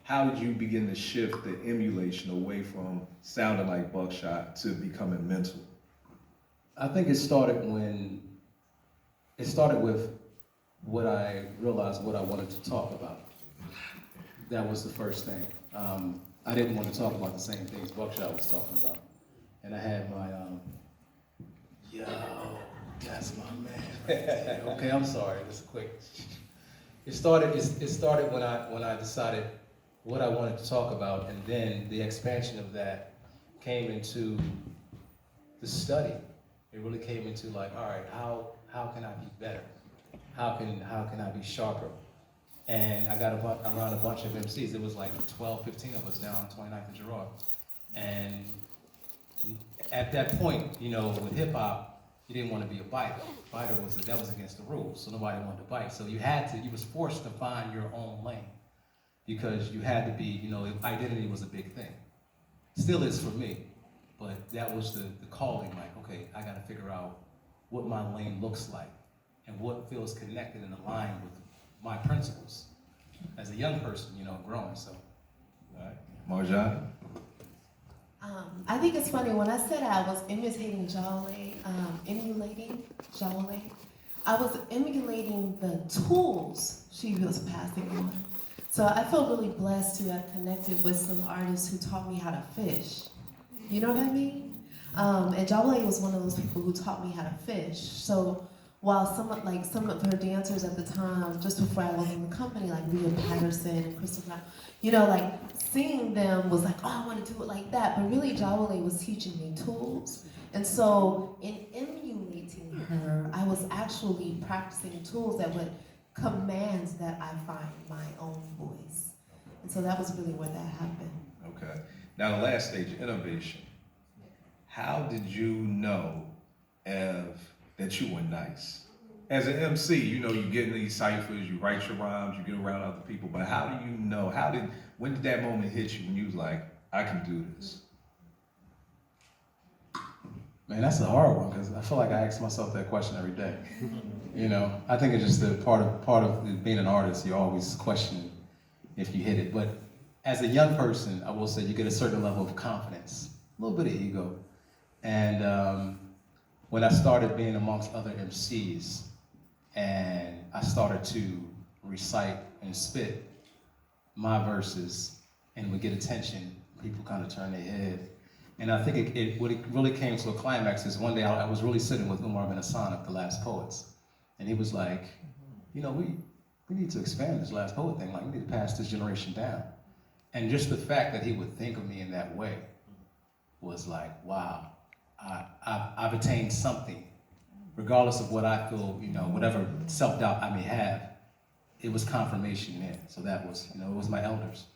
how did you begin to shift the emulation away from sounding like Buckshot to becoming mental? I think it started with what I realized what I wanted to talk about. That was the first thing. I didn't want to talk about the same things Buckshot was talking about. And I had my, yo, that's my man. Okay, I'm sorry, just quick. It started when I decided what I wanted to talk about, and then the expansion of that came into the study. It really came into like, all right, how can I be better? How can I be sharper? And I got around a bunch of MCs. It was like 12, 15 of us down on 29th and Girard. And at that point, you know, with hip hop, you didn't want to be a biter. That was against the rules, so nobody wanted to bite. So you was forced to find your own lane because you had to be, you know, identity was a big thing. Still is for me, but that was the calling. Like, okay, I got to figure out what my lane looks like and what feels connected and aligned with my principles as a young person, you know, growing. So, all right, Marjani. I think it's funny, when I said I was emulating Jawle, I was emulating the tools she was passing on. So I felt really blessed to have connected with some artists who taught me how to fish. You know what I mean? And Jawle was one of those people who taught me how to fish. So while some of her dancers at the time, just before I was in the company, like Rhea Patterson and Crystal Brown, you know, like seeing them was like, oh, I want to do it like that. But really, Jawle was teaching me tools. And so in emulating her, I was actually practicing tools that would command that I find my own voice. And so that was really where that happened. Okay. Now, the last stage, innovation. How did you know, Ev, that you were nice? As an MC, you know, you get in these ciphers, you write your rhymes, you get around other people, but how do you know, when did that moment hit you when you was like, I can do this? man, that's a hard one because I feel like I ask myself that question every day. You know, I think it's just the part of being an artist. You're always questioning if you hit it. But as a young person, I will say you get a certain level of confidence, a little bit of ego, and when I started being amongst other MCs, and I started to recite and spit my verses, and would get attention, people kind of turn their head. And I think what it really came to a climax is one day I was really sitting with Umar bin Hassan of the Last Poets. And he was like, you know, we need to expand this Last Poet thing. Like, we need to pass this generation down. And just the fact that he would think of me in that way was like, wow, I've attained something. Regardless of what I feel, you know, whatever self-doubt I may have, it was confirmation there. So that was, you know, it was my elders.